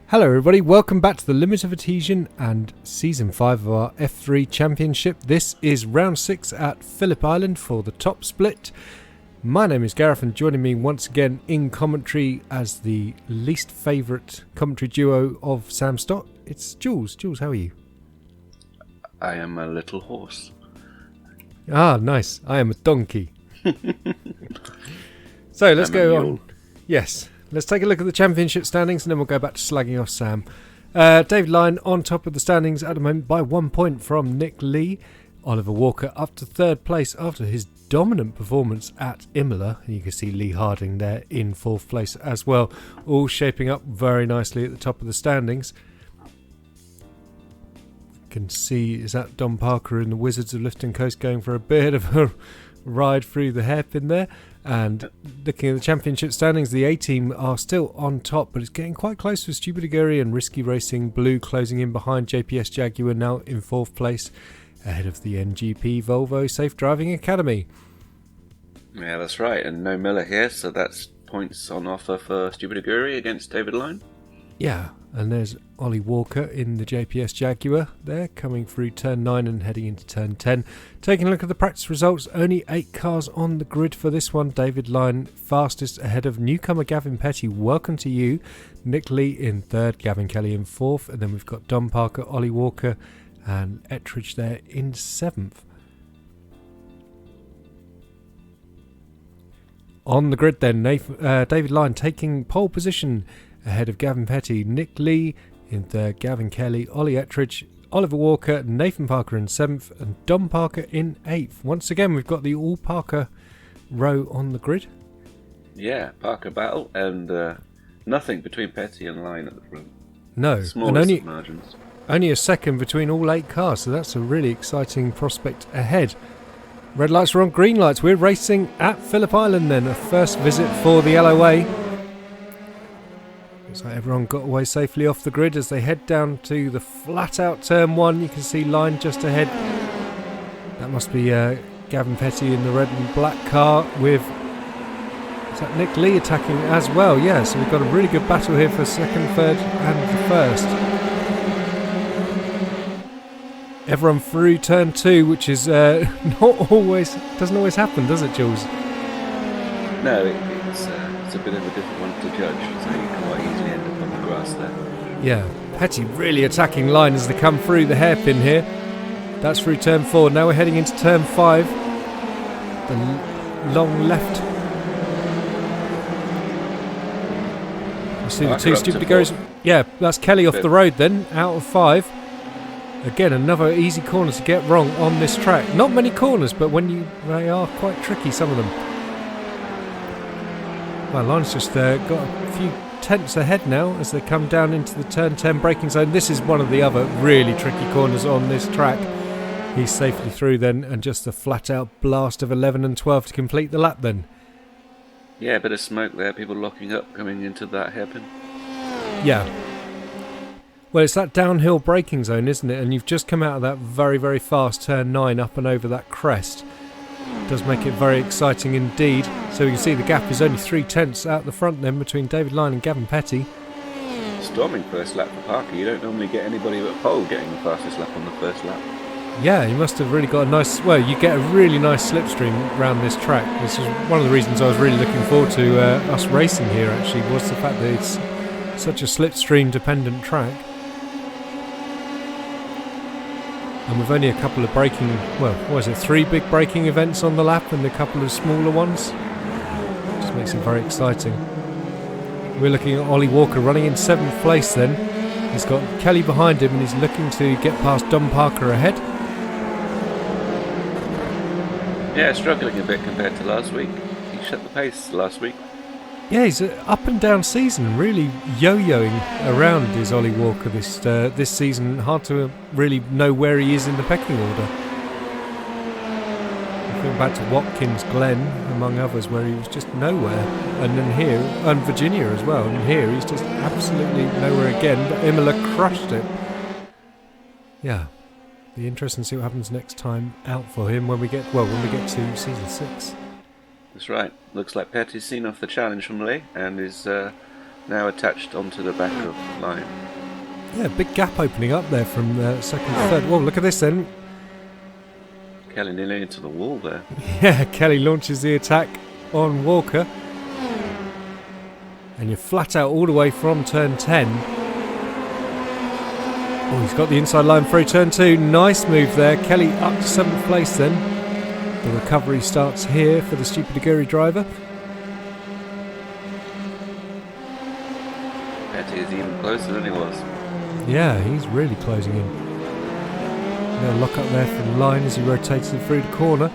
Hello everybody, welcome back to the Limit of Adhesion and Season 5 of our F3 Championship. This is Round 6 at Phillip Island for the top split. My name is Gareth and joining me once again in commentary as the least favourite commentary duo of Sam Stott, it's Jools. Jools, how are you? I am a little horse. Ah, nice. I am a donkey. So let's go on. Yes. Let's take a look at the championship standings and then we'll go back to slagging off Sam. David Lyon on top of the standings at the moment by 1 point from Nick Lee. Oliver Walker up to third place after his dominant performance at Imola. And you can see Lee Harding there in fourth place as well. All shaping up very nicely at the top of the standings. You can see, is that Don Parker and the Wizards of Lifton Coast going for a bit of a ride through the hairpin there. And looking at the championship standings, the A-team are still on top, but it's getting quite close for Stupid Aguri and Risky Racing Blue closing in behind JPS Jaguar now in fourth place, ahead of the NGP Volvo Safe Driving Academy. Yeah, that's right, and no Miller here, so that's points on offer for Stupid Aguri against David Lyon. Yeah, and there's Ollie Walker in the JPS Jaguar there, coming through turn 9 and heading into turn 10. Taking a look at the practice results, only 8 cars on the grid for this one. David Lyon fastest ahead of newcomer Gavin Petty, welcome to you. Nick Lee in third, Gavin Kelly in fourth, and then we've got Don Parker, Ollie Walker and Ettridge there in seventh. On the grid then, David Lyon taking pole position ahead of Gavin Petty, Nick Lee in third, Gavin Kelly, Ollie Ettridge, Oliver Walker, Nathan Parker in 7th and Don Parker in 8th. Once again, we've got the all Parker row on the grid. Yeah, Parker battle and nothing between Petty and Lyon at the front. No, smallest and margins. Only a second between all 8 cars, so that's a really exciting prospect ahead. Red lights are on, green lights. We're racing at Phillip Island then, a first visit for the LOA. Looks like everyone got away safely off the grid as they head down to the flat out turn 1. You can see Lyon just ahead. That must be Gavin Petty in the red and black car with, is that Nick Lee attacking as well? Yeah, so we've got a really good battle here for second, third and the first. Everyone through turn 2, which is doesn't always happen, does it, Jules? No, it's a bit of a difficult one to judge, so you can quite easily end up on the grass there. Yeah, Petty really attacking Lyon as they come through the hairpin here. That's through turn 4. Now we're heading into turn 5. The long left. You see the two Stupid Aguris. Yeah, that's Kelly off the road then, out of 5. Again, another easy corner to get wrong on this track. Not many corners, but they are quite tricky, some of them. Well, Lyon's just got a few tenths ahead now as they come down into the turn 10 braking zone. This is one of the other really tricky corners on this track. He's safely through then, and just a flat out blast of 11 and 12 to complete the lap then. Yeah, a bit of smoke there, people locking up coming into that hairpin. Yeah. Well, it's that downhill braking zone, isn't it? And you've just come out of that very, very fast turn 9 up and over that crest. It does make it very exciting indeed. So you can see the gap is only 3 tenths out the front then between David Lyon and Gavin Petty. Storming first lap for Parker. You don't normally get anybody but pole getting the fastest lap on the first lap. Yeah, you must have really got a nice... Well, you get a really nice slipstream around this track. This is one of the reasons I was really looking forward to us racing here, actually, was the fact that it's such a slipstream dependent track. And with only a couple of braking, well, what is it, 3 big braking events on the lap and a couple of smaller ones. Just makes it very exciting. We're looking at Ollie Walker running in 7th place then. He's got Kelly behind him and he's looking to get past Don Parker ahead. Yeah, struggling a bit compared to last week. He shut the pace last week. Yeah, he's an up and down season, really yo-yoing around is Ollie Walker this season. Hard to really know where he is in the pecking order. Going back to Watkins Glen, among others, where he was just nowhere. And then here, and Virginia as well, and here he's just absolutely nowhere again, but Imola crushed it. Yeah, be interesting to see what happens next time out for him when we get to season 6. That's right. Looks like Petty's seen off the challenge from Lee and is now attached onto the back of line. Yeah, big gap opening up there from second to third. Whoa, look at this then. Kelly nearly into the wall there. Yeah, Kelly launches the attack on Walker. And you're flat out all the way from turn 10. Oh, he's got the inside line through turn 2. Nice move there. Kelly up to 7th place then. The recovery starts here for the Stupid Aguri driver. Petty is even closer than he was. Yeah, he's really closing in. No lock up there from the line as he rotates it through the corner.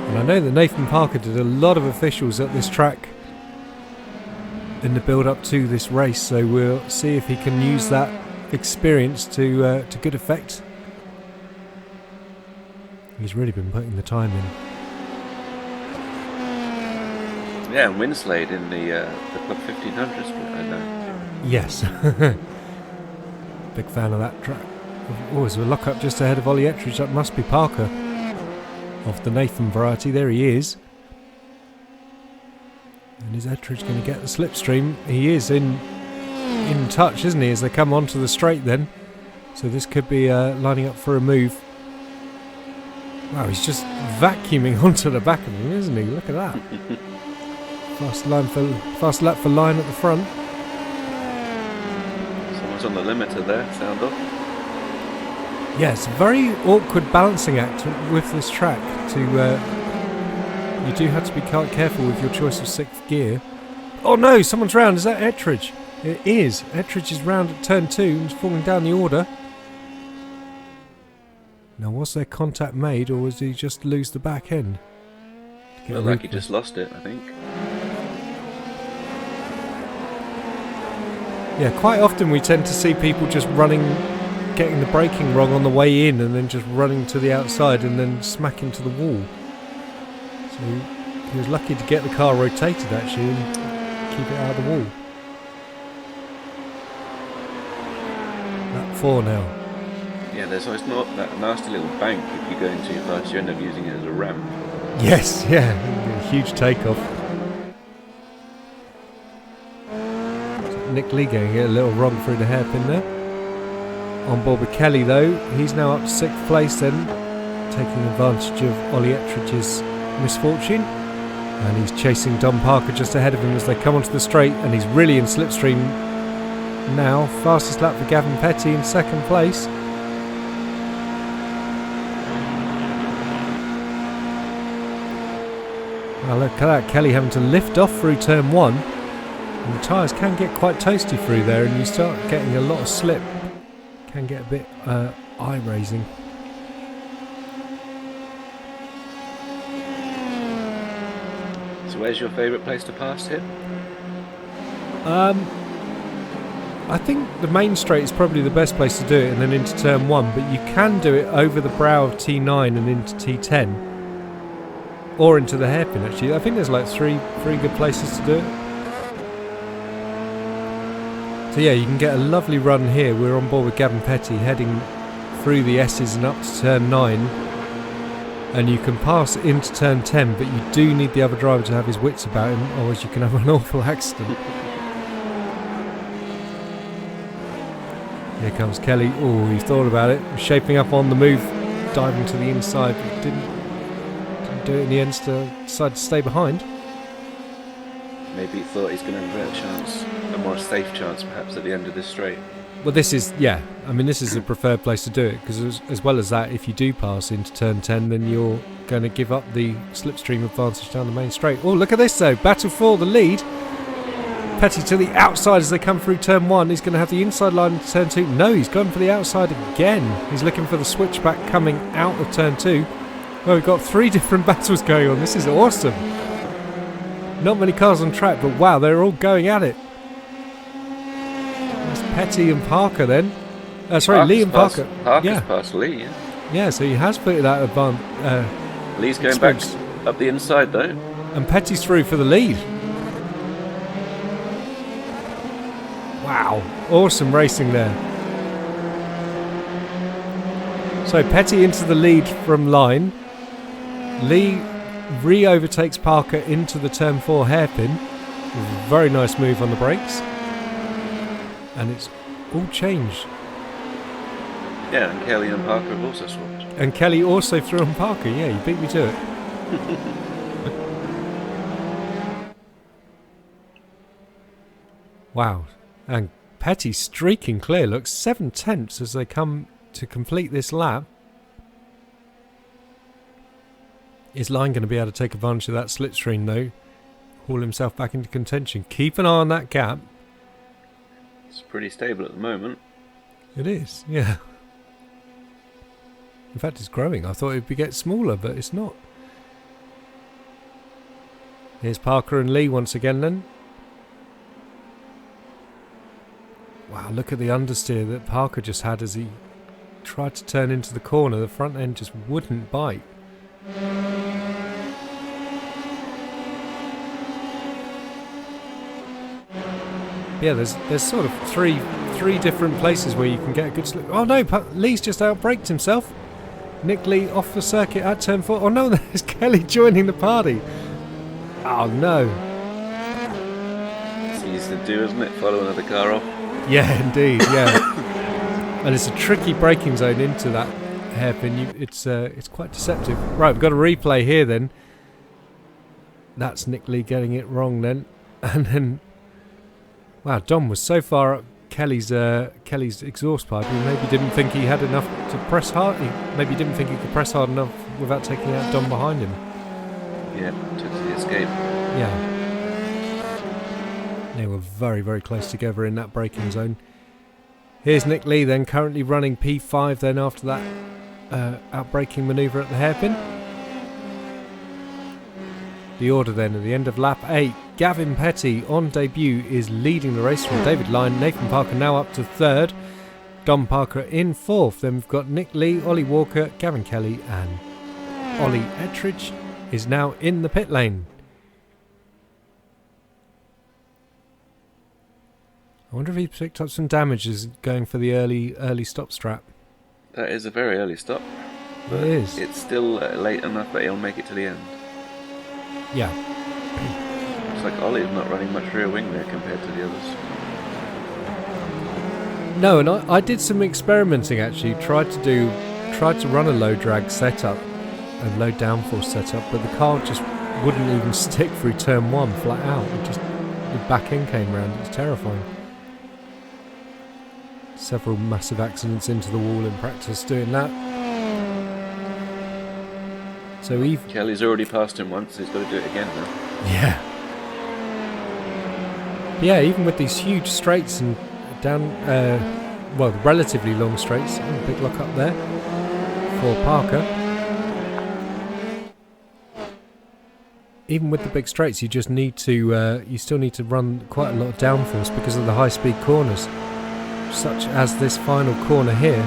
And I know that Nathan Parker did a lot of officials at this track in the build up to this race, so we'll see if he can use that experience to good effect. He's really been putting the time in. Yeah, and Winslade in the Club 1500 split, I know. Yes. Big fan of that track. Oh, there's a lock up just ahead of Ollie Ettridge. That must be Parker of the Nathan variety. There he is. And is Ettridge going to get the slipstream? He is in touch, isn't he, as they come onto the straight then. So this could be lining up for a move. Wow, he's just vacuuming onto the back of him, isn't he? Look at that. Fast lap for line at the front. Someone's on the limiter there, sound off. Yeah, it's a very awkward balancing act with this track. You do have to be quite careful with your choice of 6th gear. Oh no, someone's round. Is that Ettridge? It is. Ettridge is round at turn 2 and is falling down the order. Now, was there contact made, or was he just lose the back end? Looked like he just lost it, I think. Yeah, quite often we tend to see people just getting the braking wrong on the way in and then just running to the outside and then smacking to the wall. So he was lucky to get the car rotated actually and keep it out of the wall. Lap 4 now. Yeah, it's not that nasty little bank if you go into it fast, you end up using it as a ramp. Yes, yeah, a huge takeoff. Nick Lee getting it a little wrong through the hairpin there. On board with Kelly though, he's now up to 6th place then, taking advantage of Ollie Ettridge's misfortune. And he's chasing Don Parker just ahead of him as they come onto the straight, and he's really in slipstream now. Fastest lap for Gavin Petty in 2nd place. Well, look at that, Kelly having to lift off through turn 1. And the tyres can get quite toasty through there, and you start getting a lot of slip. Can get a bit eye-raising. So where's your favourite place to pass here? I think the main straight is probably the best place to do it, and then into turn 1, but you can do it over the brow of T9 and into T10. Or into the hairpin actually. I think there's like three good places to do it. So yeah, you can get a lovely run here. We're on board with Gavin Petty heading through the S's and up to turn 9. And you can pass into turn 10, but you do need the other driver to have his wits about him, or else you can have an awful accident. Here comes Kelly. Oh, he thought about it. Shaping up on the move, diving to the inside, but didn't do it in the end, decided to stay behind. Maybe he thought he's going to have a better chance, a more safe chance perhaps at the end of this straight. Well, this is the preferred place to do it, because as well as that, if you do pass into turn 10, then you're going to give up the slipstream advantage down the main straight. Oh, look at this though, battle for the lead. Petty to the outside as they come through turn 1. He's going to have the inside line into turn 2. No, he's gone for the outside again. He's looking for the switchback coming out of turn 2. Well, we've got 3 different battles going on. This is awesome. Not many cars on track, but wow, they're all going at it. That's Petty and Parker then. Lee and Parker. Parker's past Lee, yeah. Yeah, so he has put that advantage. Lee's going back up the inside though. And Petty's through for the lead. Wow, awesome racing there. So Petty into the lead from line. Lee re-overtakes Parker into the turn 4 hairpin. Very nice move on the brakes. And it's all changed. Yeah, and Kelly and Parker have also swapped. And Kelly also threw on Parker. Yeah, he beat me to it. Wow. And Petty streaking clear. Looks 7/10 as they come to complete this lap. Is Line going to be able to take advantage of that slipstream though? Haul himself back into contention. Keep an eye on that gap. It's pretty stable at the moment. It is, yeah. In fact, it's growing. I thought it would get smaller, but it's not. Here's Parker and Lee once again then. Wow, look at the understeer that Parker just had as he tried to turn into the corner. The front end just wouldn't bite. Yeah, there's sort of three different places where you can get a good slip. Oh no, Lee's just outbraked himself. Nick Lee off the circuit at turn 4. Oh no, there's Kelly joining the party. Oh no. It's easy to do, isn't it? Follow another car off. Yeah, indeed, yeah. And it's a tricky braking zone into that hairpin. It's quite deceptive. Right, we've got a replay here then. That's Nick Lee getting it wrong then. And then, wow, Dom was so far up Kelly's exhaust pipe, he maybe didn't think he had enough to press hard. He maybe didn't think he could press hard enough without taking out Dom behind him. Yeah, took the escape. Yeah. They were very, very close together in that braking zone. Here's Nick Lee then, currently running P5 then after that outbraking manoeuvre at the hairpin. The order then at the end of lap 8. Gavin Petty on debut is leading the race from David Lyon. Nathan Parker now up to 3rd. Dom Parker in 4th. Then we've got Nick Lee, Ollie Walker, Gavin Kelly and Ollie Ettridge is now in the pit lane. I wonder if he picked up some damages going for the early stop strap. That is a very early stop. But it is. It's still late enough that he'll make it to the end. Yeah. Looks like Ollie's not running much rear wing there compared to the others. No, and I did some experimenting actually. Tried to run a low drag setup and low downforce setup, but the car just wouldn't even stick through turn 1 flat out. The back end came round. It was terrifying. Several massive accidents into the wall in practice doing that. So Kelly's already passed him once, he's got to do it again now. Yeah. Yeah, even with these huge straights and down, relatively long straights. Oh, big lock up there for Parker. Even with the big straights, you just need to, you still need to run quite a lot of downforce because of the high-speed corners, such as this final corner here.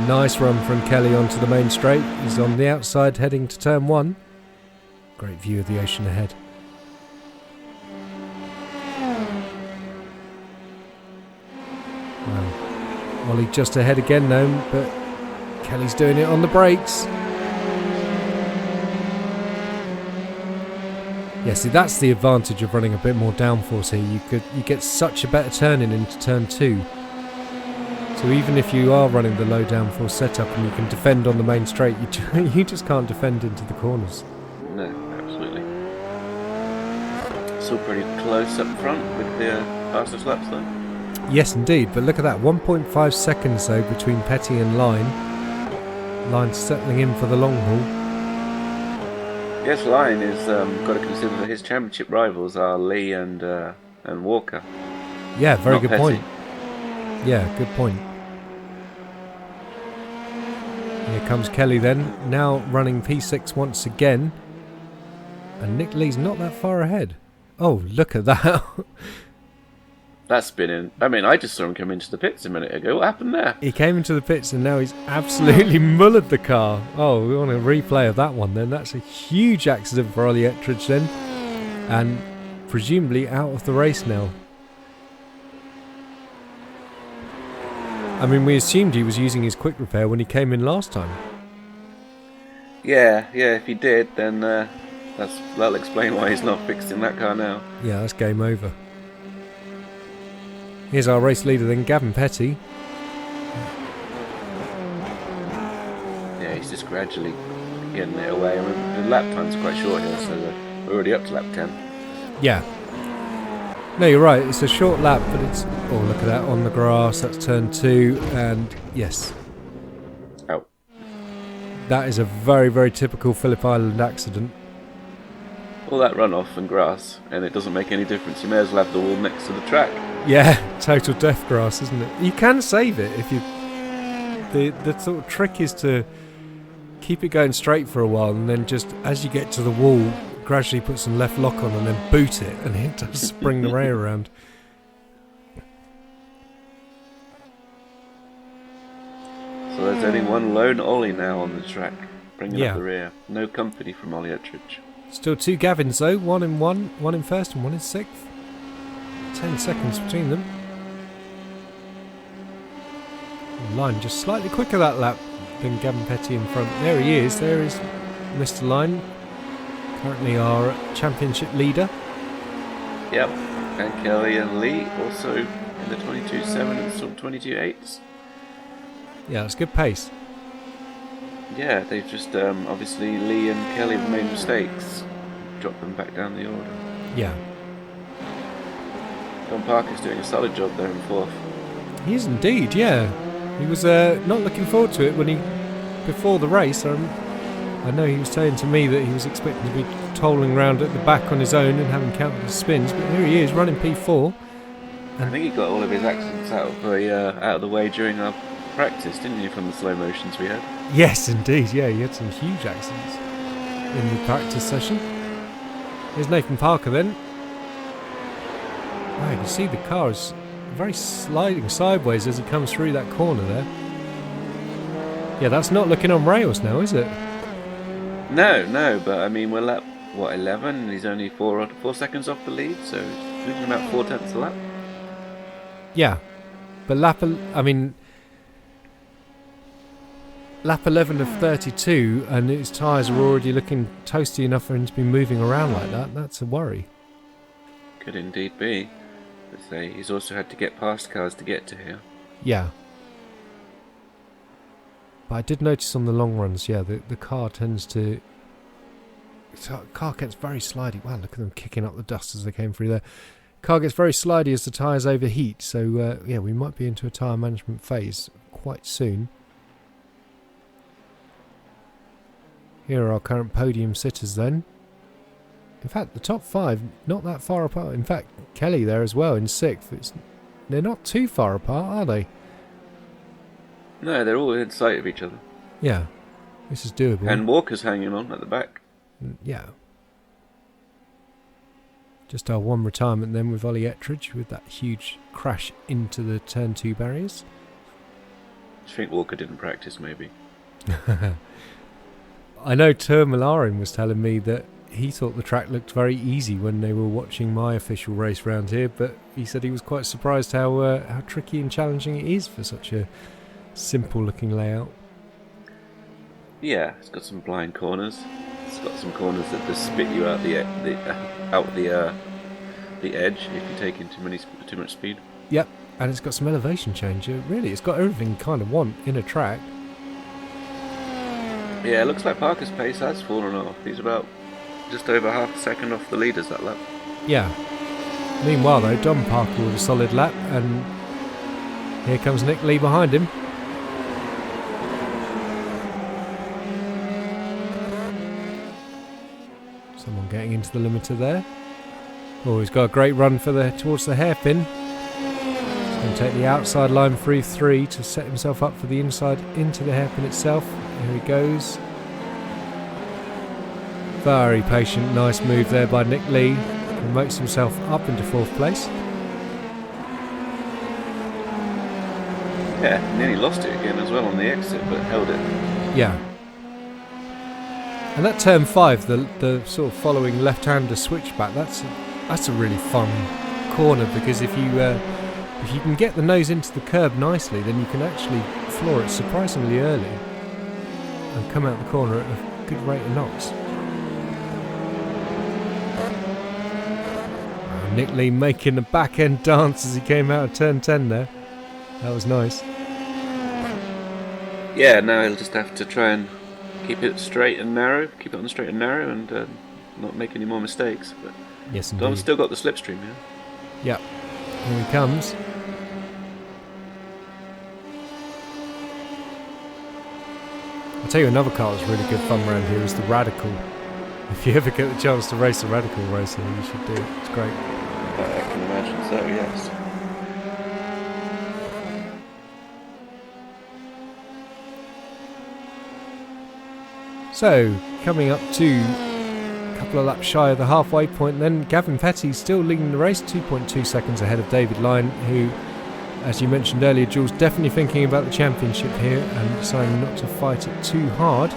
Nice run from Kelly onto the main straight. He's on the outside heading to turn 1. Great view of the ocean ahead. Well, Ollie just ahead again though, but Kelly's doing it on the brakes. Yeah, see, that's the advantage of running a bit more downforce here. You get such a better turning into turn 2. So even if you are running the low downforce setup and you can defend on the main straight, you just can't defend into the corners. No, absolutely. Still pretty close up front with the fastest laps though. Yes, indeed. But look at that, 1.5 seconds though between Petty and Line. Line settling in for the long haul. Yes, Line is got to consider that his championship rivals are Lee and Walker. Yeah, very Not good Petty. point. Yeah, good point. Here comes Kelly then, now running P6 once again. And Nick Lee's not that far ahead. Oh, look at that. That's spinning. I mean, I just saw him come into the pits a minute ago. What happened there? He came into the pits and now he's absolutely mullered the car. Oh, we want a replay of that one then. That's a huge accident for Ollie Ettridge then. And presumably out of the race now. I mean, we assumed he was using his quick repair when he came in last time. Yeah, if he did, then that'll explain why he's not fixed in that car now. Yeah, that's game over. Here's our race leader then, Gavin Petty. Yeah, he's just gradually getting it away. I mean, the lap time's quite short here, so we're already up to lap 10. Yeah. No, you're right. It's a short lap, but it's... Oh, look at that. On the grass. That's turn 2. And, yes. Oh. That is a very, very typical Phillip Island accident. All that runoff and grass, and it doesn't make any difference. You may as well have the wall next to the track. Yeah, total death grass, isn't it? You can save it if you... The sort of trick is to keep it going straight for a while, and then just, as you get to the wall, gradually put some left lock on and then boot it, and it does spring the rail around. So there's only one lone Ollie now on the track, bringing Yeah. up the rear. No company from Ollie Ettridge. Still 2 Gavins though, one in first and one in sixth. 10 seconds between them. Line just slightly quicker that lap than Gavin Petty in front. There he is, there is Mr. Line. Currently our championship leader. Yep, and Kelly and Lee also in the 22.7 and some 22.8s. Yeah, it's good pace. Yeah, they've just, obviously Lee and Kelly have made mistakes. Dropped them back down the order. Yeah. Don Parker's doing a solid job there in fourth. He is indeed, yeah. He was not looking forward to it before the race. I know he was saying to me that he was expecting to be tolling around at the back on his own and having counted his spins, but here he is running P4. I think he got all of his accidents out of the way during our practice, didn't he, from the slow motions we had? Yes, indeed, yeah, he had some huge accidents in the practice session. Here's Nathan Parker then. Wow, you can see the car is very sliding sideways as he comes through that corner there. Yeah, that's not looking on rails now, is it? No, but I mean, we're lap, 11, and he's only 4 seconds off the lead, so he's losing about 4/10 a lap. Yeah, but lap 11 of 32, and his tyres are already looking toasty enough for him to be moving around like that. That's a worry. Could indeed be. But he's also had to get past cars to get to here. Yeah. But I did notice on the long runs, yeah, the car tends to... The car gets very slidey. Wow, look at them kicking up the dust as they came through there. Car gets very slidey as the tyres overheat, so yeah, we might be into a tyre management phase quite soon. Here are our current podium sitters then. In fact, the top 5, not that far apart. In fact, Kelly there as well in 6th. They're not too far apart, are they? No, they're all in sight of each other. Yeah, this is doable. And Walker's hanging on at the back. Yeah. Just our one retirement then with Ollie Ettridge with that huge crash into the turn 2 barriers. I think Walker didn't practice, maybe. I know Tur Malarin was telling me that he thought the track looked very easy when they were watching my official race round here, but he said he was quite surprised how tricky and challenging it is for such a simple looking layout. Yeah, it's got some blind corners. It's got some corners that just spit you out the edge if you take in too much speed. Yep, and it's got some elevation change. Really, it's got everything you kind of want in a track. Yeah, it looks like Parker's pace has fallen off. He's about just over half a second off the leaders that lap. Yeah. Meanwhile though, Don Parker with a solid lap, and here comes Nick Lee behind him. Someone getting into the limiter there. Oh, he's got a great run towards the hairpin. He's going to take the outside line through 3 to set himself up for the inside into the hairpin itself. Here he goes. Very patient, nice move there by Nick Lee. Promotes himself up into 4th place. Yeah, nearly lost it again as well on the exit, but held it. Yeah. And that turn 5, the sort of following left-hander switchback, that's a really fun corner, because if you If you can get the nose into the curb nicely, then you can actually floor it surprisingly early and come out the corner at a good rate of knots. Oh, Nick Lee making the back end dance as he came out of turn 10 there. That was nice. Yeah, now he'll just have to try and keep it straight and narrow, keep it on the straight and narrow, and not make any more mistakes. But Yes, indeed. Dom's still got the slipstream, yeah? Yep. Here he comes. I'll tell you another car that's really good fun around here is the Radical. If you ever get the chance to race a Radical racer, you should do it. It's great. I can imagine so, yes. So, coming up to a couple of laps shy of the halfway point, then Gavin Petty still leading the race, 2.2 seconds ahead of David Lyon, who, as you mentioned earlier, Jools, definitely thinking about the championship here and deciding not to fight it too hard.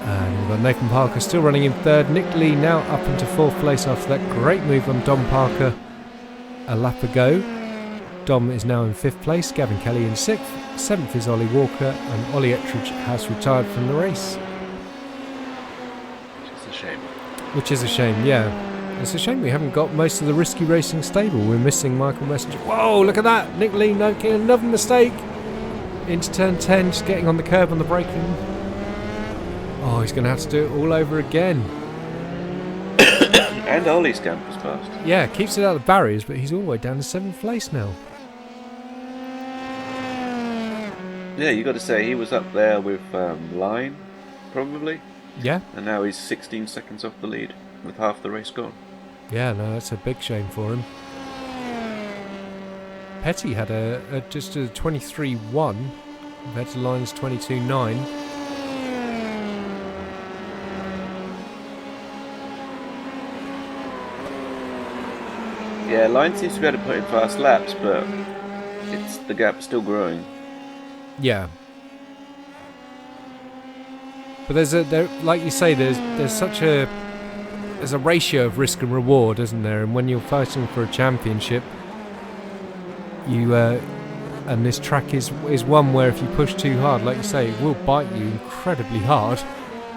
And we've got Nathan Parker still running in third. Nick Lee now up into fourth place after that great move on Dom Parker a lap ago. Dom is now in fifth place, Gavin Kelly in sixth, seventh is Ollie Walker, and Ollie Ettridge has retired from the race. Which is a shame. Which is a shame, yeah. It's a shame we haven't got most of the risky racing stable. We're missing Michael Messenger. Whoa, look at that! Nick Lee making another mistake. Into turn 10, just getting on the curb on the braking. Oh, he's going to have to do it all over again. And Ollie's camp has passed. Yeah, keeps it out of the barriers, but he's all the way down to seventh place now. Yeah, you got to say, he was up there with Line, probably. Yeah. And now he's 16 seconds off the lead, with half the race gone. Yeah, no, that's a big shame for him. Petty had just a 23.1 compared to Line's 22.9. Yeah, Line seems to be able to put in fast laps, but the gap's still growing. Yeah. But like you say, there's such a ratio of risk and reward, isn't there? And when you're fighting for a championship, and this track is one where if you push too hard, like you say, it will bite you incredibly hard.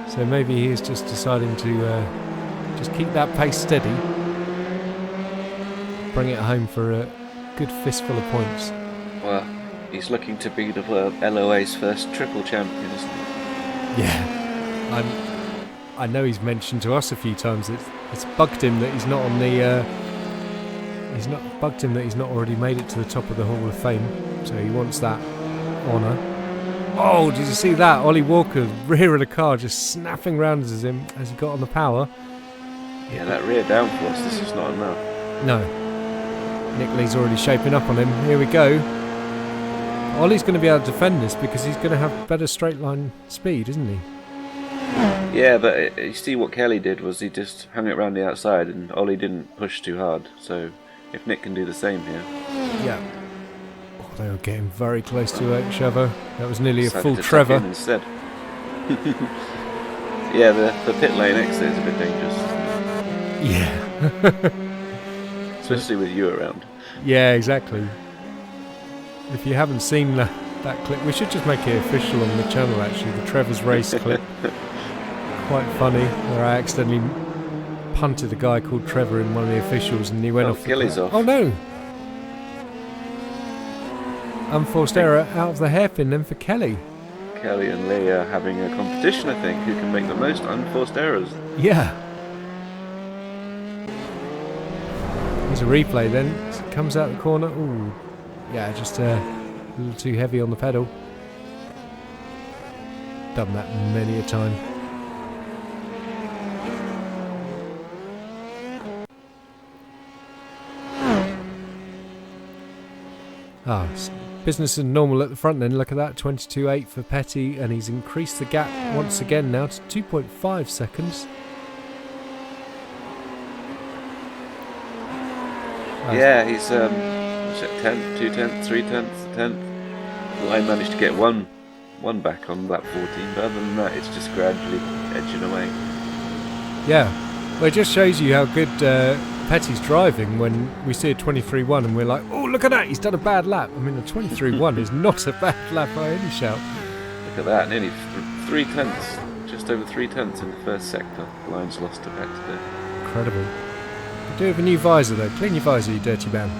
So maybe he is just deciding to just keep that pace steady, bring it home for a good fistful of points. Well, he's looking to be the LOA's first triple champion, isn't he? Yeah. I know he's mentioned to us a few times it's bugged him that he's not on the he's not already made it to the top of the Hall of Fame, so he wants that honour. Oh, did you see that? Ollie Walker, rear of the car, just snapping round as he got on the power. Yeah, that rear downforce, this is not enough. No. Nick Lee's already shaping up on him. Here we go. Ollie's going to be able to defend this because he's going to have better straight line speed, isn't he? Yeah, but you see what Kelly did was he just hung it around the outside and Ollie didn't push too hard. So if Nick can do the same here. Yeah. Oh, they were getting very close to each other. That was nearly a Decided full to Trevor. tuck in instead. Yeah, the pit lane exit is a bit dangerous. Yeah. Especially with you around. Yeah, exactly. If you haven't seen that clip, we should just make it official on the channel actually, the Trevor's race clip. Quite funny, where I accidentally punted a guy called Trevor in one of the officials and he went off. Kelly's off. Oh no! Unforced error out of the hairpin then for Kelly. Kelly and Lee are having a competition, I think, who can make the most unforced errors. Yeah. Here's a replay then. It comes out the corner. Ooh. Yeah, just a little too heavy on the pedal. Done that many a time. Business as normal at the front then. Look at that, 22.8 for Petty, and he's increased the gap once again now to 2.5 seconds. Yeah, he's 10th, 2 tenths, 3 tenths, 10th. I managed to get one back on lap 14, but other than that, it's just gradually edging away. Yeah, well, it just shows you how good Petty's driving when we see a 23.1 and we're like, oh, look at that, he's done a bad lap. I mean, a 23.1 is not a bad lap by any shout. Look at that, nearly 3 tenths, just over 3 tenths in the first sector. Line's lost to Petty there. Incredible. You do have a new visor though. Clean your visor, you dirty man.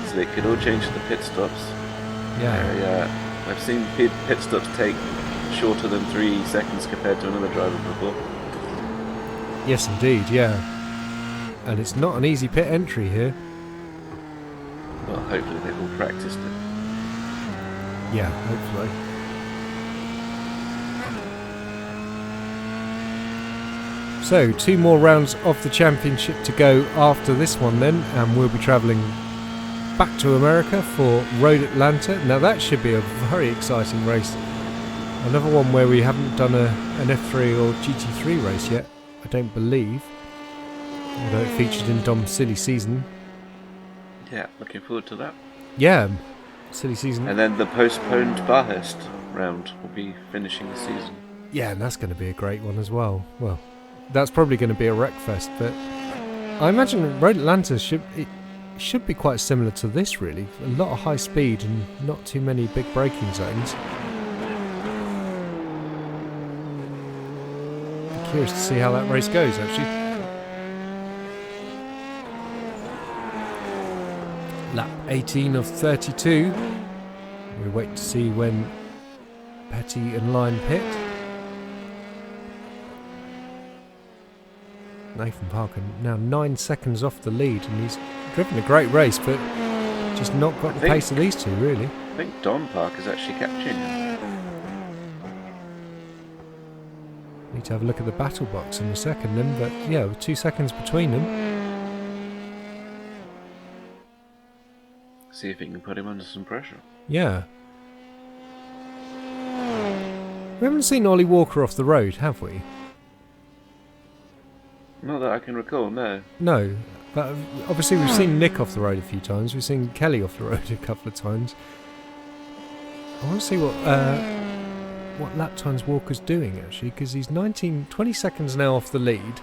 So they could all change to the pit stops. Yeah. I've seen pit stops take shorter than 3 seconds compared to another driver before. Yes, indeed, yeah. And it's not an easy pit entry here. Well, hopefully they've all practiced it. Yeah, hopefully. So, 2 more rounds of the championship to go after this one then, and we'll be travelling back to America for Road Atlanta. Now that should be a very exciting race. Another one where we haven't done an F3 or GT3 race yet, I don't believe. Although it featured in Dom's silly season. Yeah, looking forward to that. Yeah, silly season. And then the postponed Barhurst round will be finishing the season. Yeah, and that's going to be a great one as well. Well, that's probably going to be a wreckfest, but I imagine Road Atlanta should be quite similar to this, really. A lot of high speed and not too many big braking zones. Curious to see how that race goes, actually. Lap 18 of 32. We wait to see when Petty and Lyon pit. Nathan Parker now 9 seconds off the lead, and he's driven a great race, but just not got the pace of these two, really. I think Don Parker's actually catching him. Need to have a look at the battle box in a second then, but yeah, with 2 seconds between them. See if he can put him under some pressure. Yeah. We haven't seen Ollie Walker off the road, have we? Not that I can recall, no. No, but obviously we've seen Nick off the road a few times. We've seen Kelly off the road a couple of times. I want to see what lap times Walker's doing, actually, because he's 20 seconds now off the lead.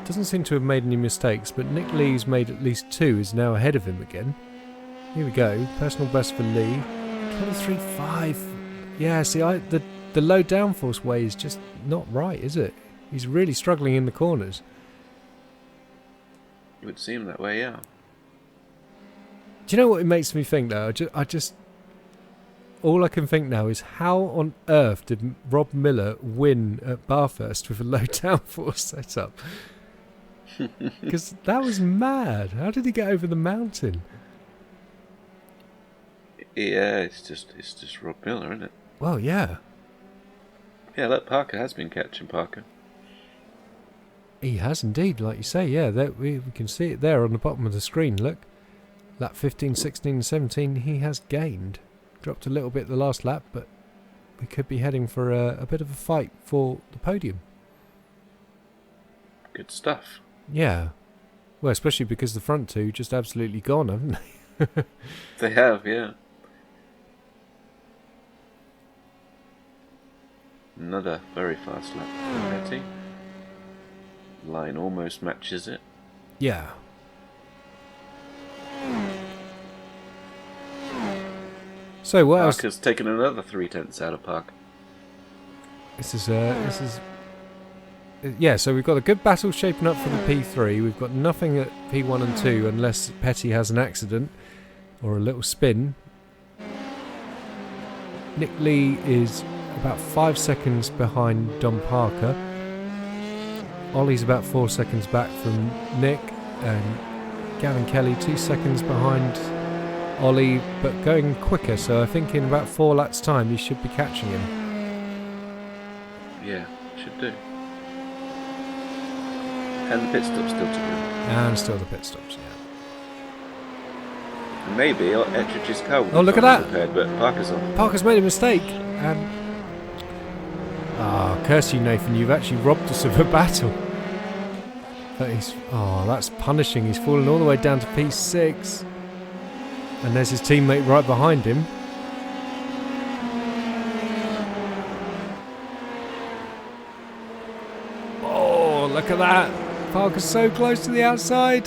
Doesn't seem to have made any mistakes, but Nick Lee's made at least 2, is now ahead of him again. Here we go, personal best for Lee, 23.5. Yeah, see, the low downforce way is just not right, is it? He's really struggling in the corners. It would seem that way, yeah. Do you know what it makes me think, though? I just all I can think now is how on earth did Rob Miller win at Bathurst with a low downforce setup? Because that was mad. How did he get over the mountain? Yeah, it's just Rob Miller, isn't it? Well, yeah. Yeah, look, Parker has been catching Parker. He has indeed, like you say, yeah. We can see it there on the bottom of the screen, look. Lap 15, 16 and 17 he has gained. Dropped a little bit the last lap, but we could be heading for a bit of a fight for the podium. Good stuff. Yeah. Well, especially because the front two just absolutely gone, haven't they? They have, yeah. Another very fast lap for Petty. Line almost matches it. Yeah. So what else? Parker's taken another 3/10 out of Parker. This is yeah. So we've got a good battle shaping up for the P3. We've got nothing at P1 and 2 unless Petty has an accident or a little spin. Nick Lee is about 5 seconds behind Dom Parker. Ollie's about 4 seconds back from Nick, and Gavin Kelly 2 seconds behind Ollie, but going quicker, so I think in about 4 laps time you should be catching him. Yeah, should do. And the pit stop's still to do. And still the pit stops, yeah. And maybe Ettridge's car will Oh, look at that! prepared, but Parker's on. Parker's made a mistake, and curse you, Nathan, you've actually robbed us of a battle. That's punishing. He's fallen all the way down to P6. And there's his teammate right behind him. Look at that. Parker's so close to the outside.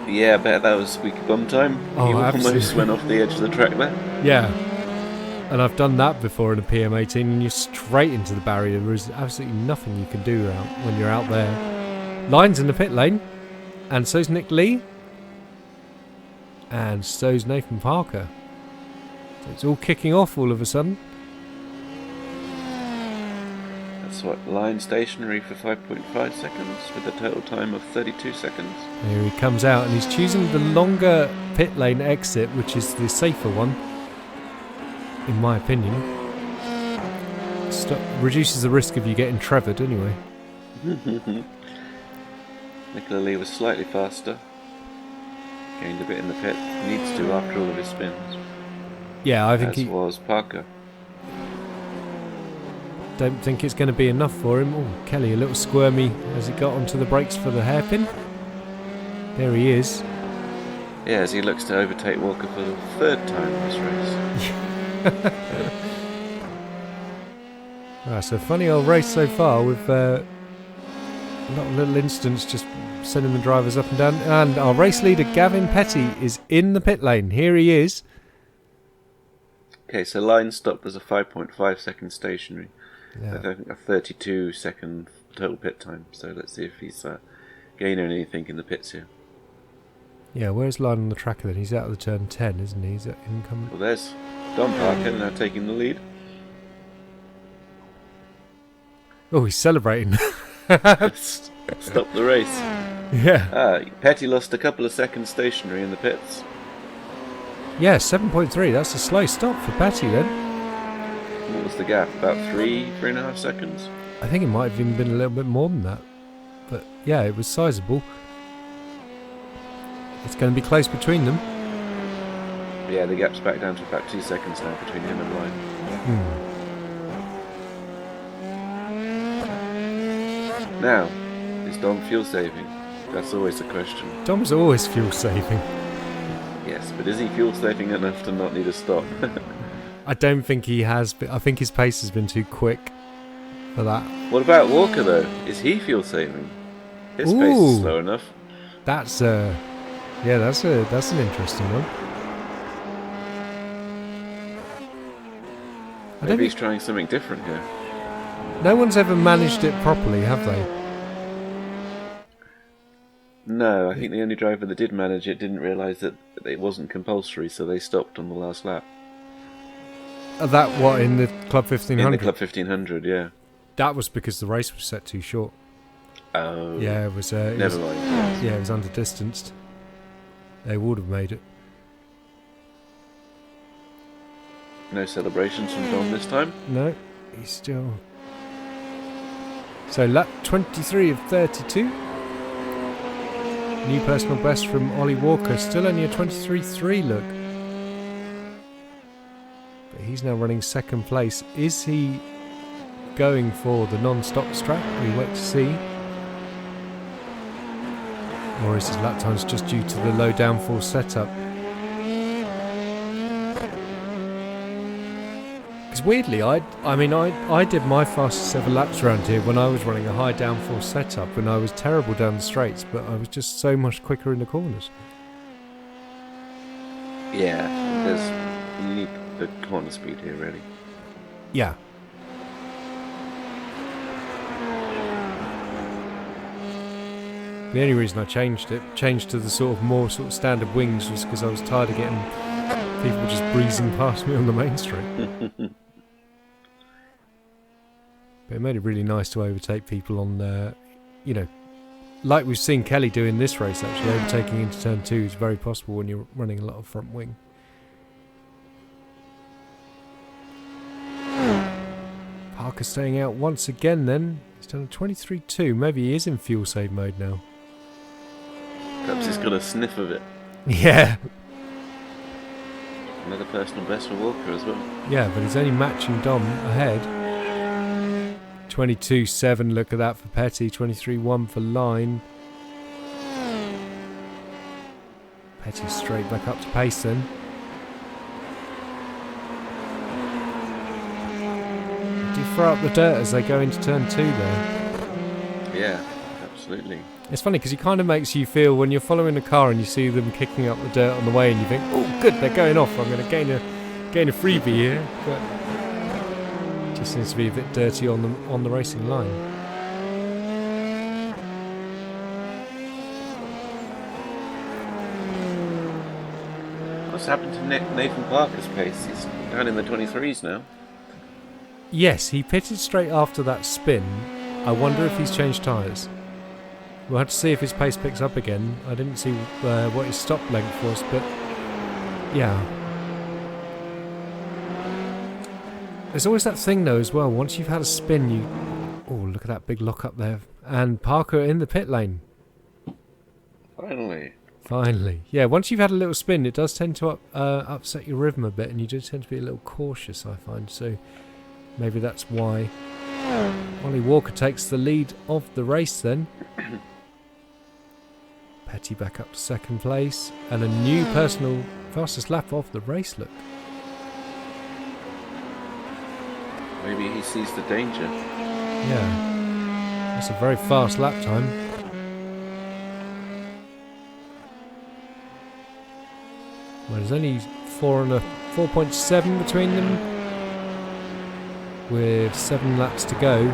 Yeah, I bet that was squeaky bum time. Oh, he almost absolutely. went off the edge of the track there. Yeah. And I've done that before in a PM18 and you're straight into the barrier. There is absolutely nothing you can do when you're out there. Line's in the pit lane. And so's Nick Lee. And so's Nathan Parker. So it's all kicking off all of a sudden. That's what, line stationary for 5.5 seconds with a total time of 32 seconds. Here he comes out and he's choosing the longer pit lane exit, which is the safer one, in my opinion. Reduces the risk of you getting trevored anyway. Nicola Lee was slightly faster. Gained a bit in the pit. Needs to after all of his spins. Yeah, I think as was Parker. Don't think it's going to be enough for him. Oh, Kelly a little squirmy as he got onto the brakes for the hairpin. There he is. Yeah, as he looks to overtake Walker for the third time in this race. So a funny old race so far with a lot of little incidents just sending the drivers up and down. And our race leader Gavin Petty is in the pit lane. Here he is. Okay, so line stopped as a 5.5 second stationary. Yeah. I think a 32 second total pit time. So let's see if he's gaining anything in the pits here. Yeah, where's Line on the tracker then? He's out of the turn 10, isn't he? He's at income. Well, there's Don Parker now taking the lead. Oh, he's celebrating. Stop the race. Yeah. Petty lost a couple of seconds stationary in the pits. Yeah, 7.3. That's a slow stop for Petty then. What was the gap? About 3.5 seconds? I think it might have even been a little bit more than that. But yeah, it was sizable. It's going to be close between them. Yeah, the gap's back down to about 2 seconds now between him and Line. Now, is Dom fuel saving? That's always the question. Dom's always fuel saving. Yes, but is he fuel saving enough to not need a stop? I don't think he has. I think his pace has been too quick for that. What about Walker though? Is he fuel saving? His pace is slow enough. That's an interesting one. Maybe he's trying something different here. No one's ever managed it properly, have they? No, I think the only driver that did manage it didn't realise that it wasn't compulsory, so they stopped on the last lap. That what, in the Club 1500? In the Club 1500, yeah. That was because the race was set too short. Oh. Yeah, it was... Never mind. Yeah, it was under-distanced. They would have made it. No celebrations from Dom this time? No, he's still... So lap 23 of 32. New personal best from Ollie Walker. Still only a 23.3 look. But he's now running second place. Is he going for the non-stop strat? We wait to see. Or is his lap times just due to the low downforce setup? Because weirdly, I did my fastest ever laps around here when I was running a high downforce setup, when I was terrible down the straights, but I was just so much quicker in the corners. Yeah, you need the corner speed here, really. Yeah. The only reason I changed to the sort of standard wings, was because I was tired of getting people just breezing past me on the main street. But it made it really nice to overtake people on, like we've seen Kelly do in this race, actually. Overtaking into turn 2 is very possible when you're running a lot of front wing. Parker staying out once again then. He's done a 23.2. Maybe he is in fuel save mode now. Perhaps he's got a sniff of it. Yeah. Another personal best for Walker as well. Yeah, but he's only matching Dom ahead. 22.7, look at that for Petty. 23.1 for Line. Petty straight back up to pace then. They do throw up the dirt as they go into turn 2 there. Yeah. absolutely. It's funny because he kind of makes you feel when you're following a car and you see them kicking up the dirt on the way, and you think, "Oh, good, they're going off. I'm going to gain a freebie here." But it just seems to be a bit dirty on the racing line. What's happened to Nathan Parker's pace? He's down in the 23s now. Yes, he pitted straight after that spin. I wonder if he's changed tyres. We'll have to see if his pace picks up again. I didn't see what his stop length was, but yeah. There's always that thing though as well. Once you've had a spin, oh, look at that big lock up there. And Parker in the pit lane. Finally. Yeah, once you've had a little spin, it does tend to upset your rhythm a bit, and you do tend to be a little cautious, I find. So maybe that's why. Ollie Walker takes the lead of the race then. Petty back up to second place, and a new personal fastest lap of the race, look. Maybe he sees the danger. Yeah, that's a very fast lap time. Well, there's only 4.7 between them, with 7 laps to go.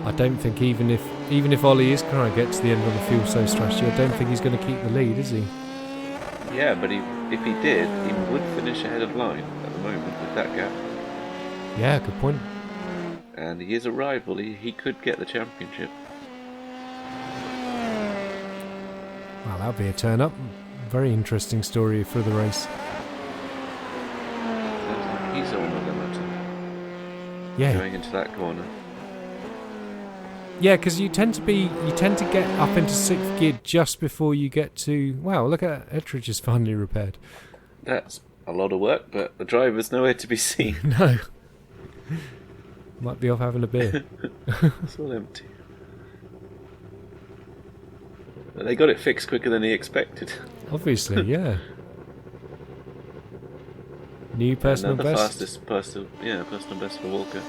I don't think even if Ollie is trying to get to the end on the fuel save strategy, I don't think he's going to keep the lead, is he? Yeah, but if he did, he would finish ahead of line at the moment with that gap. Yeah, good point. And he is a rival. He could get the championship. Well, that'll be a turn up. Very interesting story for the race. Sounds like he's on the limit. Yeah. Going into that corner. Yeah, because you tend to get up into 6th gear just before you get to. Wow, look at Ettridge is finally repaired. That's a lot of work, but the driver's nowhere to be seen. No. Might be off having a beer. It's all empty. But they got it fixed quicker than he expected. Obviously, yeah. New personal Another best. Fastest personal best for Walker.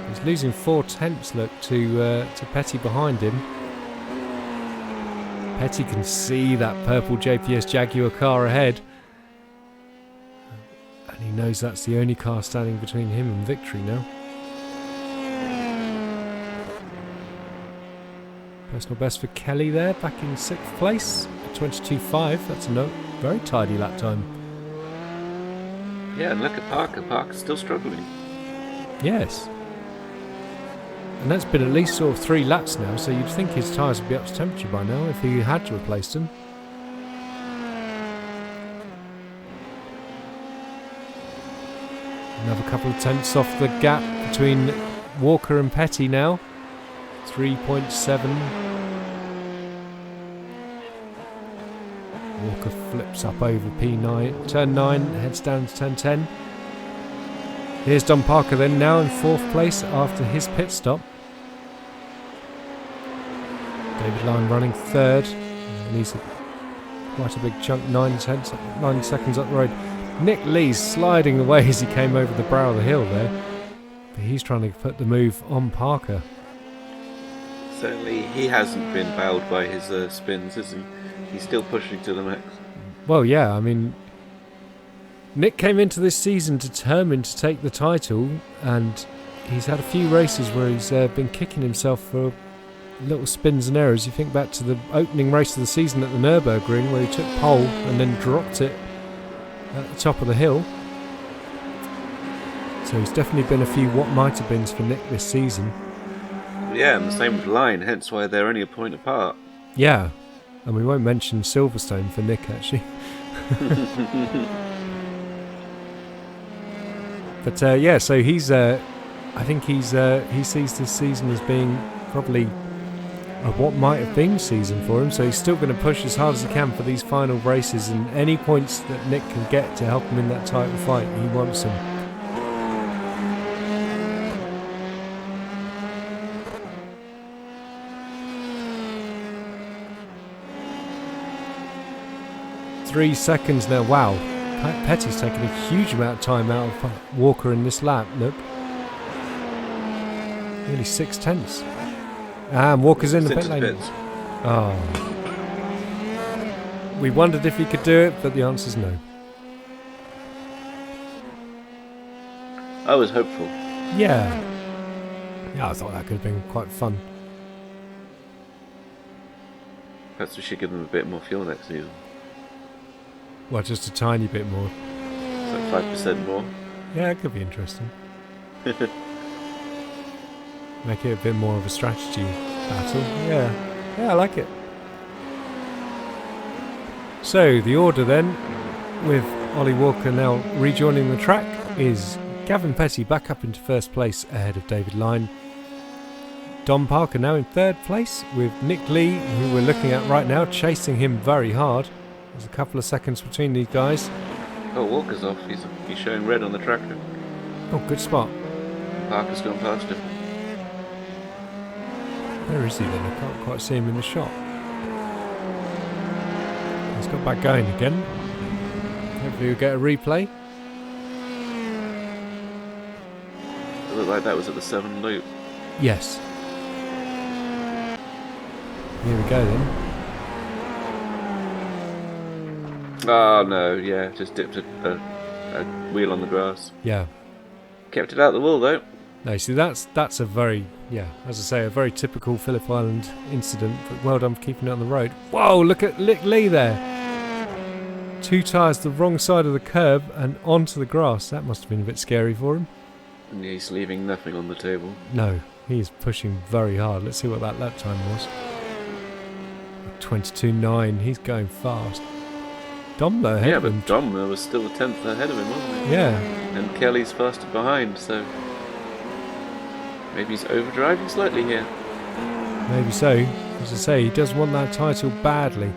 He's losing 4/10, look, to Petty behind him. Petty can see that purple JPS Jaguar car ahead. And he knows that's the only car standing between him and victory now. Personal best for Kelly there, back in 6th place at 22.5. That's a very tidy lap time. Yeah, and look at Parker. Parker's still struggling. Yes. And that's been at least sort of 3 laps now, so you'd think his tyres would be up to temperature by now if he had to replace them. Another couple of tenths off the gap between Walker and Petty now. 3.7. Walker flips up over P9, turn 9, heads down to turn 10. Here's Don Parker then, now in 4th place after his pit stop. David Lyne running 3rd, and he's quite a big chunk, 9 seconds up the road. Nick Lee's sliding away as he came over the brow of the hill there, but he's trying to put the move on Parker. Certainly he hasn't been bowed by his spins, is he? He's still pushing to the max. Well, yeah, I mean, Nick came into this season determined to take the title, and he's had a few races where he's been kicking himself for little spins and errors. You think back to the opening race of the season at the Nürburgring where he took pole and then dropped it at the top of the hill. So he's definitely been a few what might have beens for Nick this season. Yeah, and the same with Lyne, hence why they're only a point apart. Yeah, and we won't mention Silverstone for Nick actually. But yeah, so he's I think he sees this season as being probably what might have been season for him, so he's still going to push as hard as he can for these final races, and any points that Nick can get to help him in that title fight, he wants them. Three seconds now. Wow, Petty's taken a huge amount of time out of Walker in this lap. Look, Nearly 6/10. And Walker's in the pit Into lane. pits. Oh. We wondered if he could do it, but the answer's no. I was hopeful. Yeah. Yeah, I thought that could have been quite fun. Perhaps we should give them a bit more fuel next season. Well, just a tiny bit more. It's like 5% more. Yeah, it could be interesting. Make it a bit more of a strategy battle. Yeah. Yeah, I like it. So, the order then, with Ollie Walker now rejoining the track, is Gavin Petty back up into first place ahead of David Lyne. Don Parker now in third place, with Nick Lee, who we're looking at right now, chasing him very hard. There's a couple of seconds between these guys. Oh, Walker's off. He's showing red on the tracker. Oh, good spot. Parker's gone past him. Where is he then? I can't quite see him in the shot. He's got back going again. Hopefully we'll get a replay. It looked like that was at the 7 loop. Yes. Here we go then. Oh no, yeah, just dipped a wheel on the grass. Yeah. Kept it out the wall though. No, see that's a very, yeah, as I say, a very typical Phillip Island incident, but well done for keeping it on the road. Whoa, look at Nick Lee there. 2 tyres the wrong side of the curb and onto the grass. That must have been a bit scary for him. And he's leaving nothing on the table. No, he is pushing very hard. Let's see what that lap time was. 22.9, he's going fast. Domler ahead of him. Yeah, but Domler was still a tenth ahead of him, wasn't he? Yeah. And Kelly's faster behind, so maybe he's overdriving slightly here. Maybe so. As I say, he does want that title badly.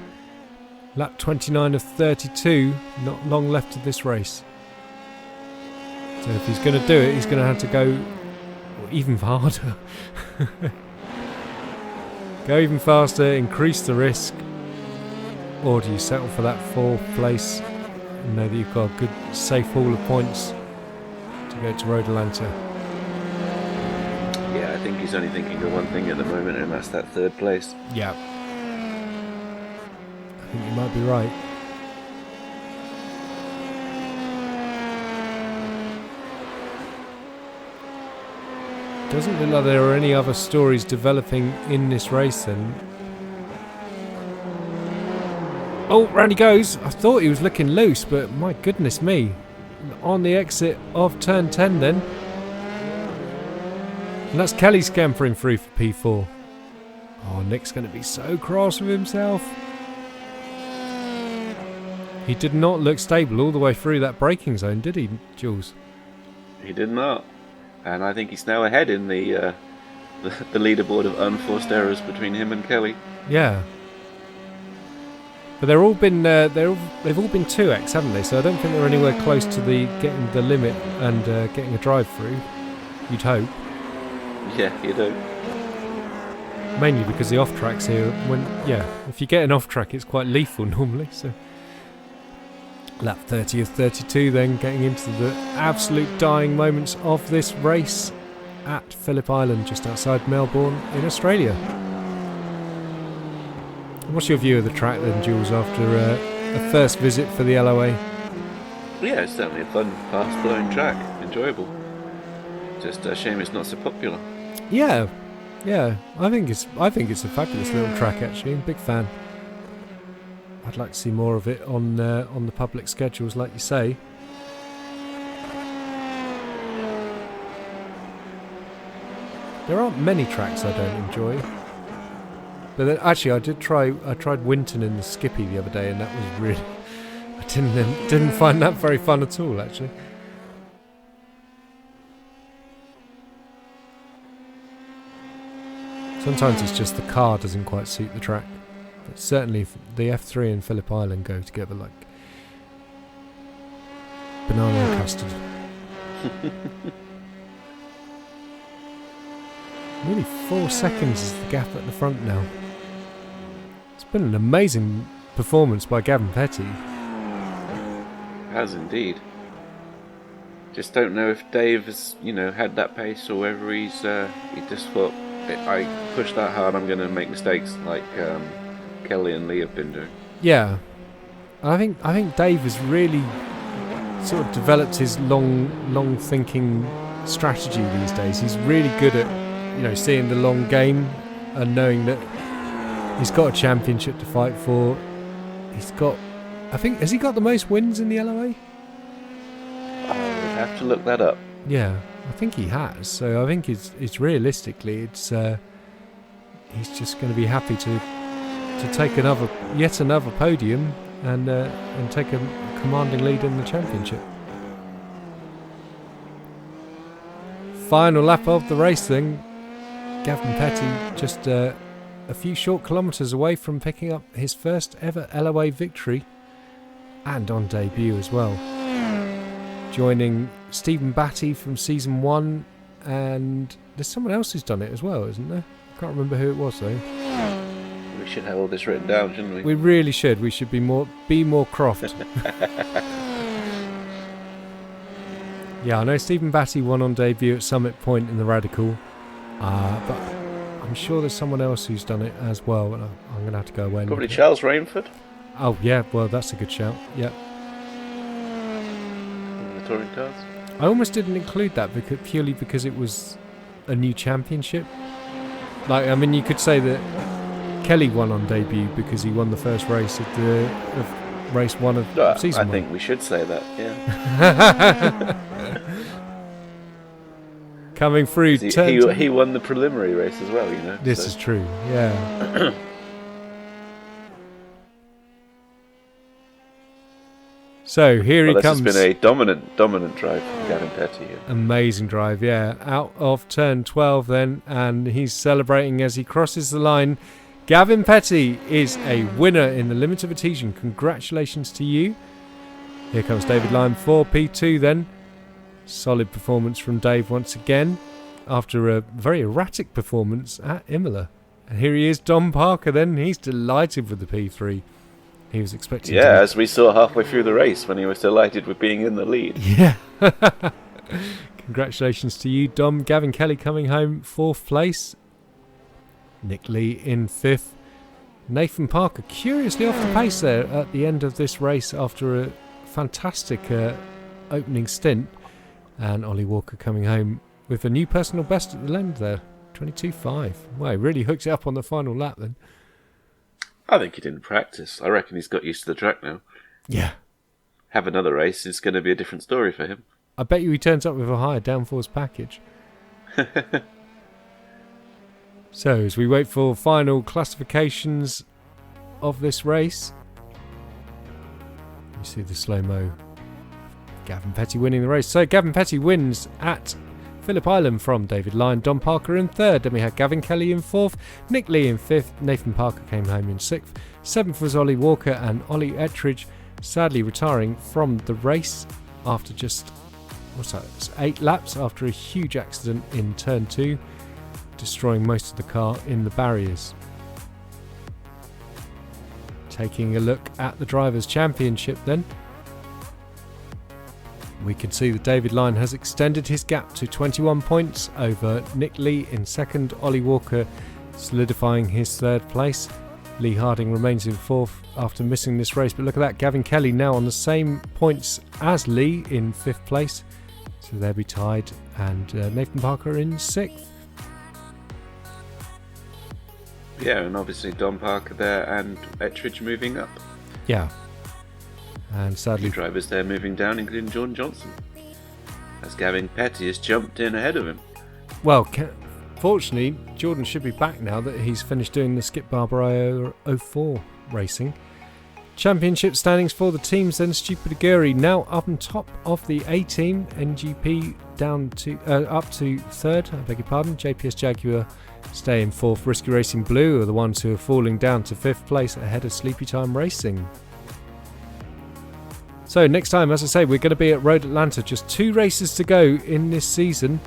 Lap 29 of 32, not long left of this race. So if he's going to do it, he's going to have to go even harder. Go even faster, increase the risk. Or do you settle for that 4th place and know that you've got a good, safe haul of points to go to Road Atlanta? Yeah, I think he's only thinking of one thing at the moment, and that's that 3rd place. Yeah. I think you might be right. Doesn't look like there are any other stories developing in this race then. Oh, round he goes. I thought he was looking loose, but my goodness me. On the exit of turn 10 then. And that's Kelly scampering through for P4. Oh, Nick's going to be so cross with himself. He did not look stable all the way through that braking zone, did he, Jools? He did not. And I think he's now ahead in the leaderboard of unforced errors between him and Kelly. Yeah. But they've all been 2x, haven't they? So I don't think they're anywhere close to getting the limit and getting a drive through. You'd hope. Yeah, you do. Mainly because the off tracks here, if you get an off track, it's quite lethal normally. So lap 30 of 32, then getting into the absolute dying moments of this race at Phillip Island, just outside Melbourne in Australia. What's your view of the track then, Jools, after a first visit for the LOA? Yeah, it's certainly a fun, fast-flowing track. Enjoyable. Just a shame it's not so popular. Yeah. I think it's a fabulous little track actually. I'm a big fan. I'd like to see more of it on the public schedules, like you say. There aren't many tracks I don't enjoy. But then, actually, I tried Winton in the Skippy the other day, and that was really... I didn't find that very fun at all, actually. Sometimes it's just the car doesn't quite suit the track. But certainly the F3 and Phillip Island go together like banana and custard. Nearly 4 seconds is the gap at the front now. It's been an amazing performance by Gavin Petty. Has indeed. Just don't know if Dave has, had that pace, or whether he just thought, I push that hard, I'm going to make mistakes like Kelly and Lee have been doing. Yeah, I think Dave has really sort of developed his long thinking strategy these days. He's really good at seeing the long game and knowing that he's got a championship to fight for. Has he got the most wins in the LOA? I would have to look that up. Yeah, I think he has. So I think it's realistically, he's just going to be happy to take yet another podium and take a commanding lead in the championship. Final lap of the race then. Gavin Petty just a few short kilometres away from picking up his first ever LOA victory, and on debut as well. Joining Stephen Batty from season 1, and there's someone else who's done it as well, isn't there? I can't remember who it was though. We should have all this written down, shouldn't we? We really should. We should be more Croft. Yeah, I know Stephen Batty won on debut at Summit Point in the Radical, but I'm sure there's someone else who's done it as well, and I'm going to have to go away. Probably Charles Rainford. Oh yeah, well that's a good shout. Yeah. The touring cars. I almost didn't include that purely because it was a new championship. Like, I mean, you could say that Kelly won on debut because he won the first race of race 1 of season 1. I think we should say that. Yeah. Coming through. He won the preliminary race as well, This is true, yeah. So here he comes. This has been a dominant drive from Gavin Petty here. Amazing drive, yeah. Out of turn 12 then, and he's celebrating as he crosses the line. Gavin Petty is a winner in the Limit of Adhesion. Congratulations to you. Here comes David Lyon for P2 then. Solid performance from Dave once again after a very erratic performance at Imola. And here he is, Dom Parker then. He's delighted with the P3. He was expecting as we saw halfway through the race when he was delighted with being in the lead. Yeah. Congratulations to you, Dom. Gavin Kelly coming home 4th place. Nick Lee in 5th. Nathan Parker curiously off the pace there at the end of this race after a fantastic opening stint. And Ollie Walker coming home with a new personal best at the end there, 22.5. Wow, he really hooks it up on the final lap then. I think he didn't practice. I reckon he's got used to the track now. Yeah. Have another race, it's going to be a different story for him. I bet you he turns up with a higher downforce package. So, as we wait for final classifications of this race, you see the slow-mo. Gavin Petty winning the race. So, Gavin Petty wins at Phillip Island from David Lyon. Dom Parker in 3rd. Then we had Gavin Kelly in 4th. Nick Lee in 5th. Nathan Parker came home in 6th. 7th was Ollie Walker, and Ollie Ettridge sadly retiring from the race after just 8 laps after a huge accident in turn 2, destroying most of the car in the barriers. Taking a look at the Drivers' Championship then, we can see that David Lyon has extended his gap to 21 points over Nick Lee in 2nd, Ollie Walker solidifying his 3rd place. Lee Harding remains in 4th after missing this race, but look at that, Gavin Kelly now on the same points as Lee in 5th place, so they'll be tied, and Nathan Parker in 6th. Yeah, and obviously Dom Parker there and Ettridge moving up. Yeah. And sadly, drivers there moving down, including Jordan Johnson, as Gavin Petty has jumped in ahead of him. Well, fortunately, Jordan should be back now that he's finished doing the Skip Barber 04 racing. Championship standings for the teams then. Stupid Aguri now up on top of the A team. NGP down to up to 3rd. I beg your pardon. JPS Jaguar stay in 4th. Risky Racing Blue are the ones who are falling down to 5th place ahead of Sleepy Time Racing. So next time, as I say, we're going to be at Road Atlanta. Just 2 races to go in this season.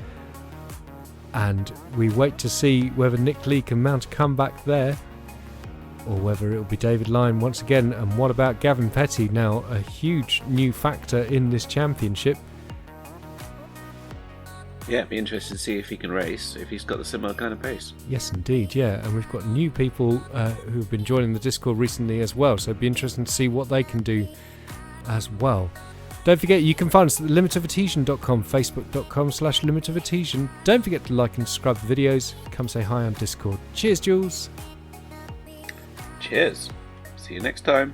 And we wait to see whether Nick Lee can mount a comeback there, or whether it will be David Lyon once again. And what about Gavin Petty, now a huge new factor in this championship? Yeah, it'd be interesting to see if he can race, if he's got a similar kind of pace. Yes, indeed, yeah. And we've got new people who've been joining the Discord recently as well, so it'd be interesting to see what they can do as well. Don't forget, you can find us at limitofadhesion.com, facebook.com/limitofadhesion. Don't forget to like and subscribe to the videos. Come say hi on Discord. Cheers, Jools. Cheers. See you next time.